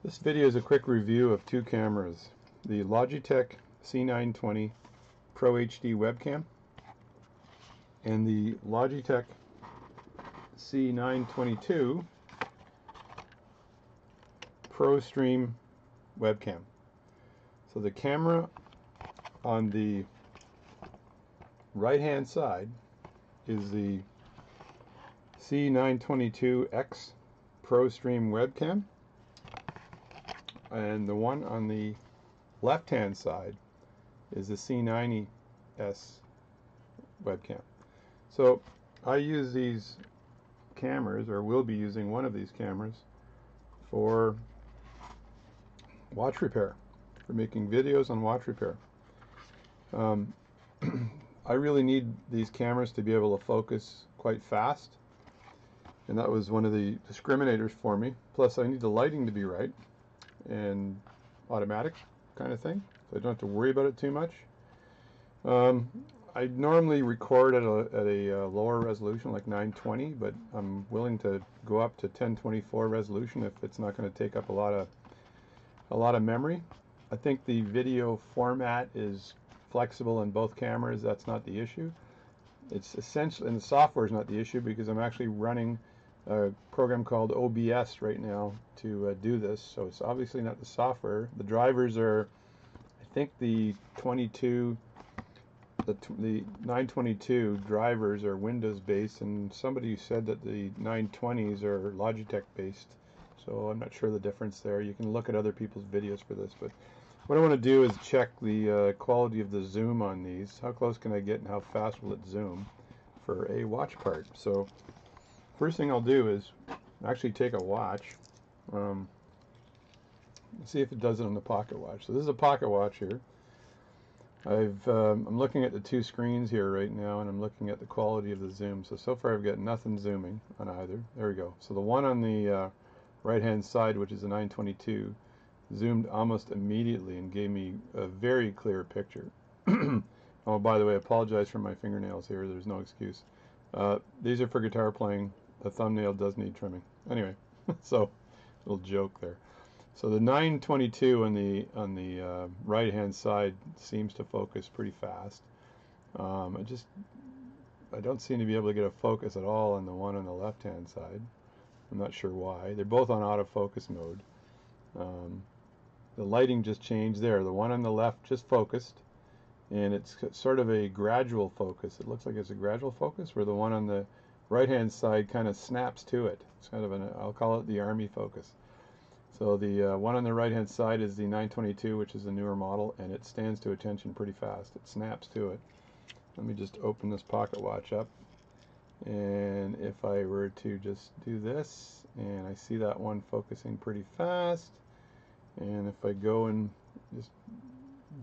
This video is a quick review of two cameras, the Logitech C920 Pro HD webcam and the Logitech C922 Pro Stream webcam. So the camera on the right hand side is the C922X Pro Stream webcam, and the one on the left hand side is the C90S webcam. So I use these cameras, or will be using one of these cameras, for watch repair, for making videos on watch repair. I really need these cameras to be able to focus quite fast, and that was one of the discriminators for me. Plus I need the lighting to be right and automatic kind of thing, so I don't have to worry about it too much. I normally record at a lower resolution, like 920, but I'm willing to go up to 1024 resolution if it's not going to take up a lot of memory. I think the video format is flexible in both cameras. That's not the issue. It's essentially, and the software is not the issue, because I'm actually running a program called OBS right now to do this. So it's obviously not the software. The drivers are, I think the 922 drivers are Windows based, and somebody said that the 920s are Logitech based. So I'm not sure the difference there. You can look at other people's videos for this, but what I want to do is check the quality of the zoom on these. How close can I get and how fast will it zoom for a watch part? So first thing I'll do is actually take a watch, see if it does it on the pocket watch. So this is a pocket watch here. I'm looking at the two screens here right now, and I'm looking at the quality of the zoom. So far I've got nothing zooming on either. There we go. So the one on the right hand side, which is a 922, zoomed almost immediately and gave me a very clear picture. Oh, by the way, I apologize for my fingernails here. There's no excuse. These are for guitar playing. The thumbnail does need trimming. Anyway, so little joke there. So the 922 on the right hand side seems to focus pretty fast. I don't seem to be able to get a focus at all on the one on the left hand side. I'm not sure why. They're both on autofocus mode. The lighting just changed there. The one on the left just focused, and it's sort of a gradual focus. It looks like it's a gradual focus, where the one on the right hand side kind of snaps to it. It's kind of I'll call it the army focus. So the one on the right hand side is the 922, which is the newer model, and it stands to attention pretty fast. It snaps to it. Let me just open this pocket watch up, and if I were to just do this, and I see that one focusing pretty fast, and if I go and just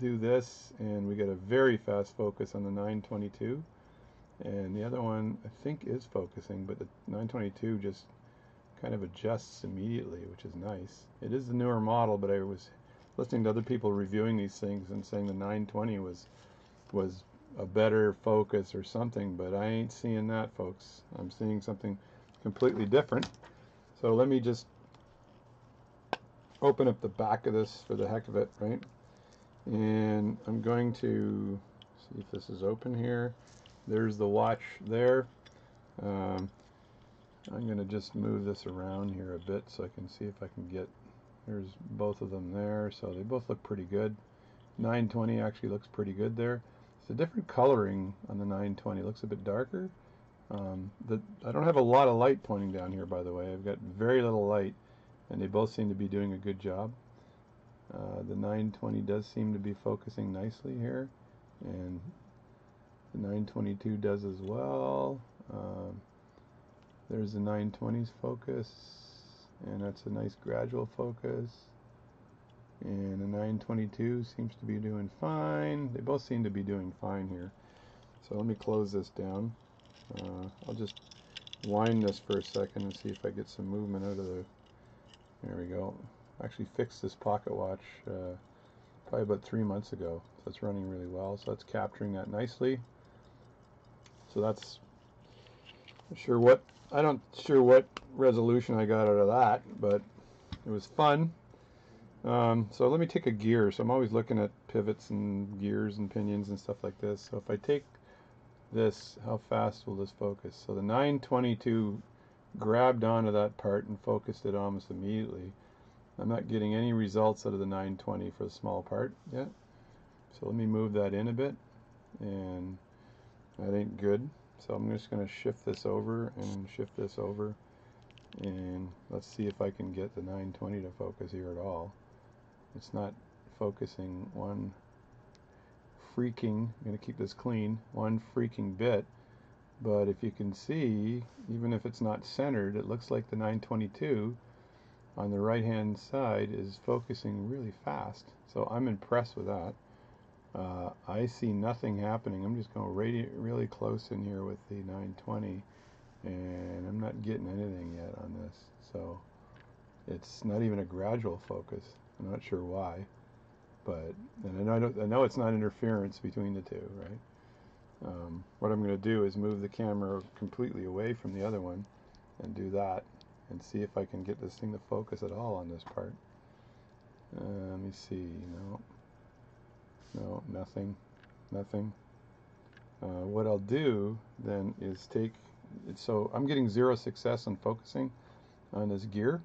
do this, and we get a very fast focus on the 922, and the other one I think is focusing, but the 922 just kind of adjusts immediately, which is nice. It is the newer model, but I was listening to other people reviewing these things and saying the 920 was a better focus or something, but I ain't seeing that, folks. I'm seeing something completely different. So let me just open up the back of this for the heck of it, right? And I'm going to see if this is open here. There's the watch there. I'm going to just move this around here a bit so I can see if I can get, there's both of them there, so they both look pretty good. 920 actually looks pretty good there. It's a different coloring on the 920. It looks a bit darker. I don't have a lot of light pointing down here, by the way. I've got very little light, and they both seem to be doing a good job. The 920 does seem to be focusing nicely here, and the 922 does as well. There's the 920's focus, and that's a nice gradual focus. And the 922 seems to be doing fine. They both seem to be doing fine here. So let me close this down. I'll just wind this for a second and see if I get some movement out of the... There we go. I actually fixed this pocket watch probably about 3 months ago. So it's running really well. So that's capturing that nicely. So that's... I'm not sure what resolution I got out of that, but it was fun. So let me take a gear. So I'm always looking at pivots and gears and pinions and stuff like this. So if I take this, how fast will this focus? So the 922 grabbed onto that part and focused it almost immediately. I'm not getting any results out of the 920 for the small part yet. So let me move that in a bit, and that ain't good. So I'm just going to shift this over and shift this over, and let's see if I can get the 920 to focus here at all. It's not focusing one freaking, I'm going to keep this clean, one freaking bit. But if you can see, even if it's not centered, it looks like the 922 on the right hand side is focusing really fast. So I'm impressed with that. I see nothing happening. I'm just going really close in here with the 920, and I'm not getting anything yet on this. So it's not even a gradual focus. I'm not sure why, but and I know it's not interference between the two, right? What I'm going to do is move the camera completely away from the other one and do that and see if I can get this thing to focus at all on this part. Let me see. No, nothing. What I'll do then is take it. So I'm getting 0 success on focusing on this gear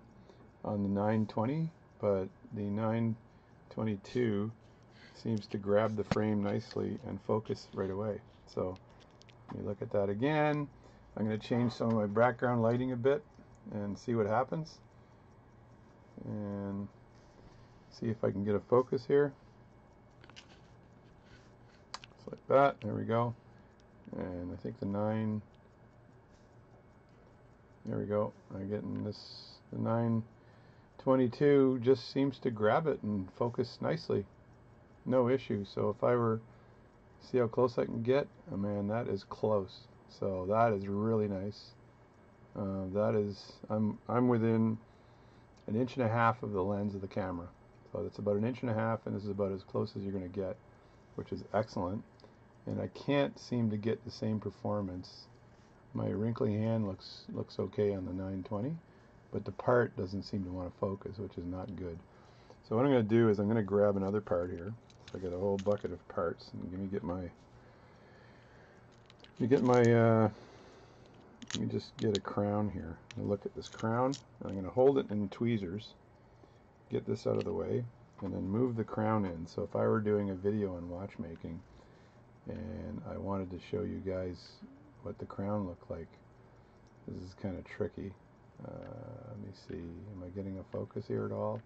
on the 920, but the 922 seems to grab the frame nicely and focus right away. So let me look at that again. I'm going to change some of my background lighting a bit and see what happens, and see if I can get a focus here. Just like that. There we go. And I think the 9, there we go. I'm getting this, the 922 just seems to grab it and focus nicely. No issue. So if I were, see how close I can get? Oh man, that is close. So that is really nice. That is, I'm within 1.5 inches of the lens of the camera. So that's about 1.5 inches, and this is about as close as you're going to get, which is excellent. And I can't seem to get the same performance. My wrinkly hand looks okay on the 920, but the part doesn't seem to want to focus, which is not good. So what I'm going to do is I'm going to grab another part here. So I got a whole bucket of parts, and let me just get a crown here. Look at this crown. I'm going to hold it in tweezers, get this out of the way, and then move the crown in. So if I were doing a video on watchmaking and I wanted to show you guys what the crown looked like, this is kind of tricky. Let me see, am I getting a focus here at all?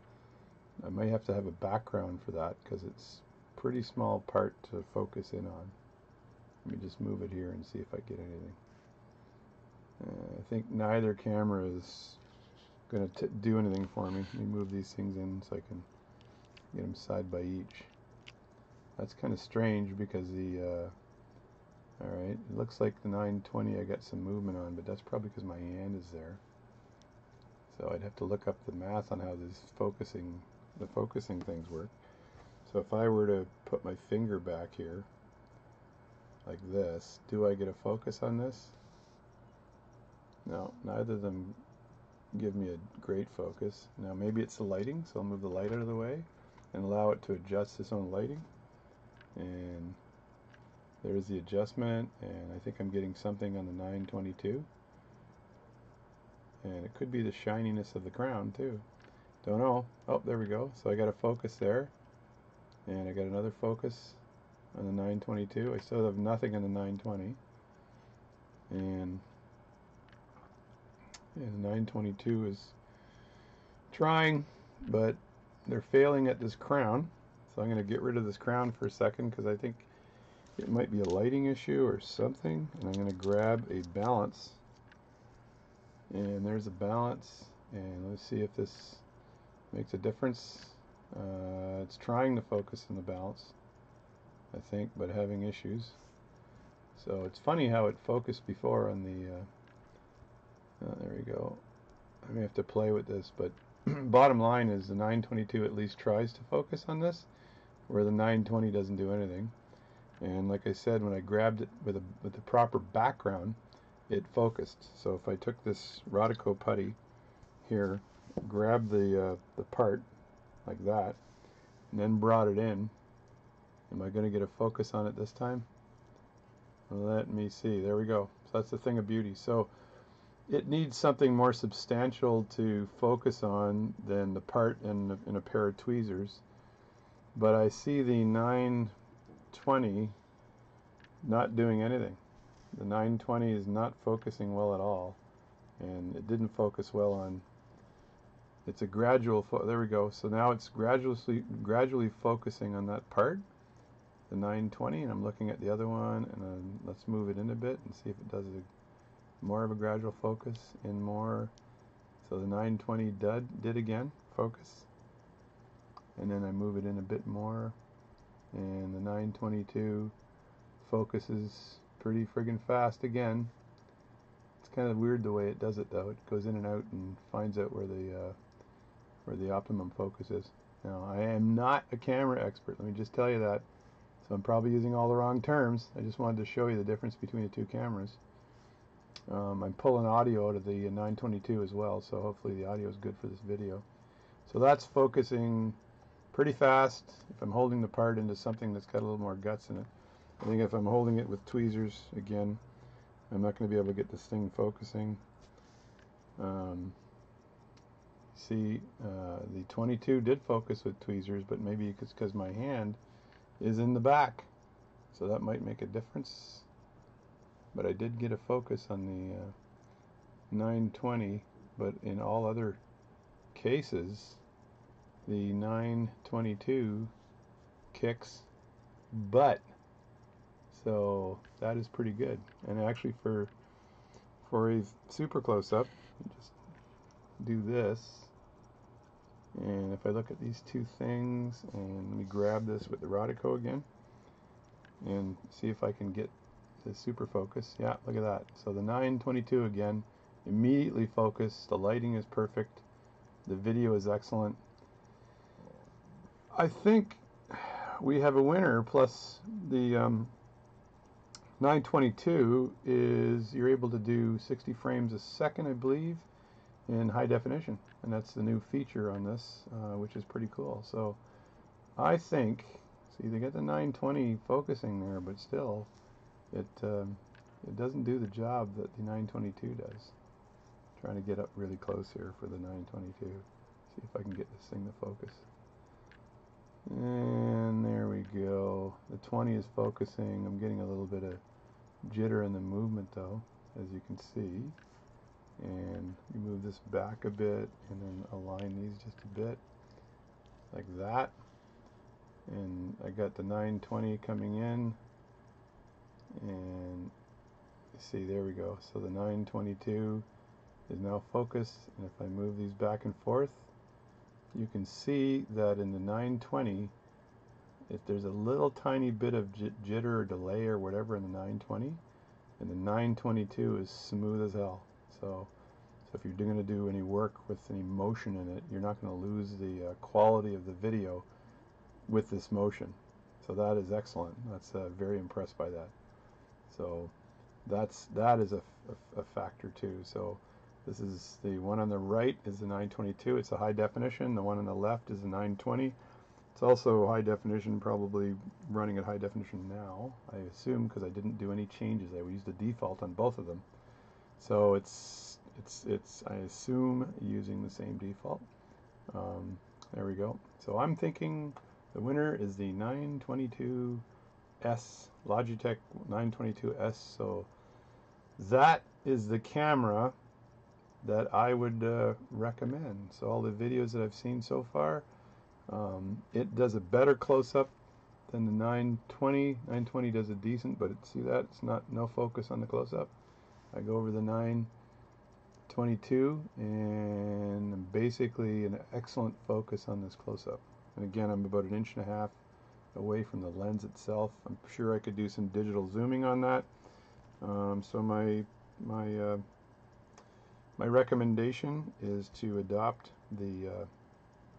I may have to have a background for that because it's a pretty small part to focus in on. Let me just move it here and see if I get anything. I think neither camera is going to do anything for me. Let me move these things in so I can get them side by each. That's kind of strange because alright, it looks like the 920 I got some movement on, but that's probably because my hand is there. So I'd have to look up the math on how the focusing things work. So if I were to put my finger back here, like this, do I get a focus on this? No, neither of them give me a great focus. Now maybe it's the lighting, so I'll move the light out of the way and allow it to adjust its own lighting. And there's the adjustment, and I think I'm getting something on the 922. And it could be the shininess of the crown too. Don't know. Oh, there we go. So I got a focus there, and I got another focus on the 922. I still have nothing on the 920, and the 922 is trying, but they're failing at this crown. So I'm going to get rid of this crown for a second because I think it might be a lighting issue or something. And I'm going to grab a balance, and there's a balance, and let's see if this makes a difference. It's trying to focus on the balance, I think, but having issues. So it's funny how it focused before on the there we go. I may have to play with this, but bottom line is the 922 at least tries to focus on this, where the 920 doesn't do anything. And like I said, when I grabbed it with the proper background, it focused. So if I took this Rodico putty here, grab the part, like that, and then brought it in. Am I going to get a focus on it this time? Let me see. There we go. So that's the thing of beauty. So it needs something more substantial to focus on than the part in a pair of tweezers. But I see the 920 not doing anything. The 920 is not focusing well at all, and it didn't focus well on. It's a gradual. There we go. So now it's gradually focusing on that part, the 920, and I'm looking at the other one, and let's move it in a bit and see if it does more of a gradual focus in more. So the 920 did again focus, and then I move it in a bit more, and the 922 focuses pretty friggin' fast again. It's kind of weird the way it does it though. It goes in and out and finds out where the optimum focus is. Now, I am not a camera expert, let me just tell you that. So I'm probably using all the wrong terms. I just wanted to show you the difference between the two cameras. I'm pulling audio out of the 922 as well, so hopefully the audio is good for this video. So that's focusing pretty fast if I'm holding the part into something that's got a little more guts in it. I think if I'm holding it with tweezers, again, I'm not going to be able to get this thing focusing. See, the 22 did focus with tweezers, but maybe it's because my hand is in the back. So that might make a difference. But I did get a focus on the 920, but in all other cases, the 922 kicks butt. So that is pretty good. And actually for a super close-up, just do this. And if I look at these two things, and let me grab this with the Rodico again, and see if I can get the super focus. Yeah, look at that. So the 922 again, immediately focused. The lighting is perfect. The video is excellent. I think we have a winner, plus the 922 is you're able to do 60 frames a second, I believe, in high definition, and that's the new feature on this, which is pretty cool. So I think, see, they get the 920 focusing there, but still it doesn't do the job that the 922 does. Trying to get up really close here for the 922. See if I can get this thing to focus. And there we go. The 20 is focusing. I'm getting a little bit of jitter in the movement though, as you can see. And you move this back a bit and then align these just a bit like that. And I got the 920 coming in, and you see, there we go. So the 922 is now focused, and if I move these back and forth, you can see that in the 920, if there's a little tiny bit of jitter or delay or whatever in the 920, and the 922 is smooth as hell. So if you're going to do any work with any motion in it, you're not going to lose the quality of the video with this motion. So that is excellent. That's very impressed by that. So that is a factor too. So this is the one on the right is the 922. It's a high definition. The one on the left is the 920. It's also high definition, probably running at high definition now, I assume, because I didn't do any changes. I used the default on both of them. So it's I assume using the same default. There we go. So I'm thinking the winner is the 922S, Logitech 922S. So that is the camera that I would recommend. So all the videos that I've seen so far, it does a better close-up than the 920. 920 does a decent, but see that? It's no focus on the close-up. I go over the 922 and basically an excellent focus on this close-up. And again, I'm about 1.5 inches away from the lens itself. I'm sure I could do some digital zooming on that. So my recommendation is to adopt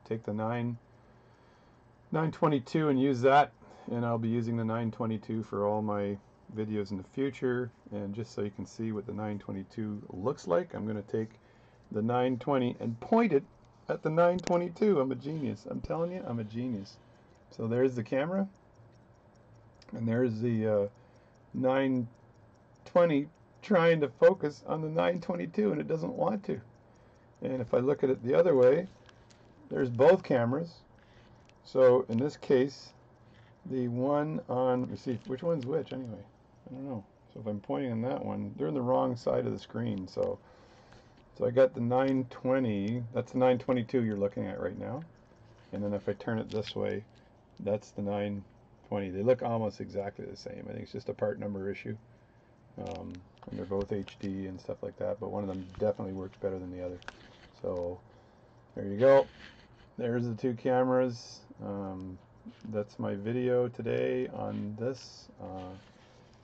take the 922 and use that, and I'll be using the 922 for all my videos in the future. And just so you can see what the 922 looks like, I'm going to take the 920 and point it at the 922. I'm a genius. I'm telling you, I'm a genius. So there's the camera, and there's the 920 trying to focus on the 922, and it doesn't want to. And if I look at it the other way, there's both cameras. So in this case, the one on, let me see, which one's which anyway? I don't know. So if I'm pointing on that one, they're on the wrong side of the screen. So I got the 920, that's the 922 you're looking at right now. And then if I turn it this way, that's the 920. They look almost exactly the same. I think it's just a part number issue. And they're both HD and stuff like that, but one of them definitely works better than the other. So there you go. There's the two cameras. That's my video today on this.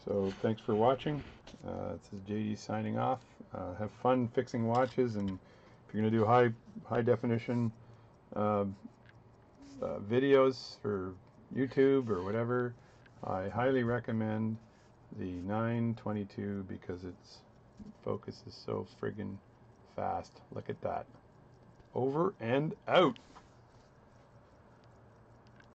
So thanks for watching. This is JD signing off. Have fun fixing watches, and if you're going to do high definition videos for YouTube or whatever, I highly recommend the 922 because its focus is so friggin' fast. Look at that. Over and out.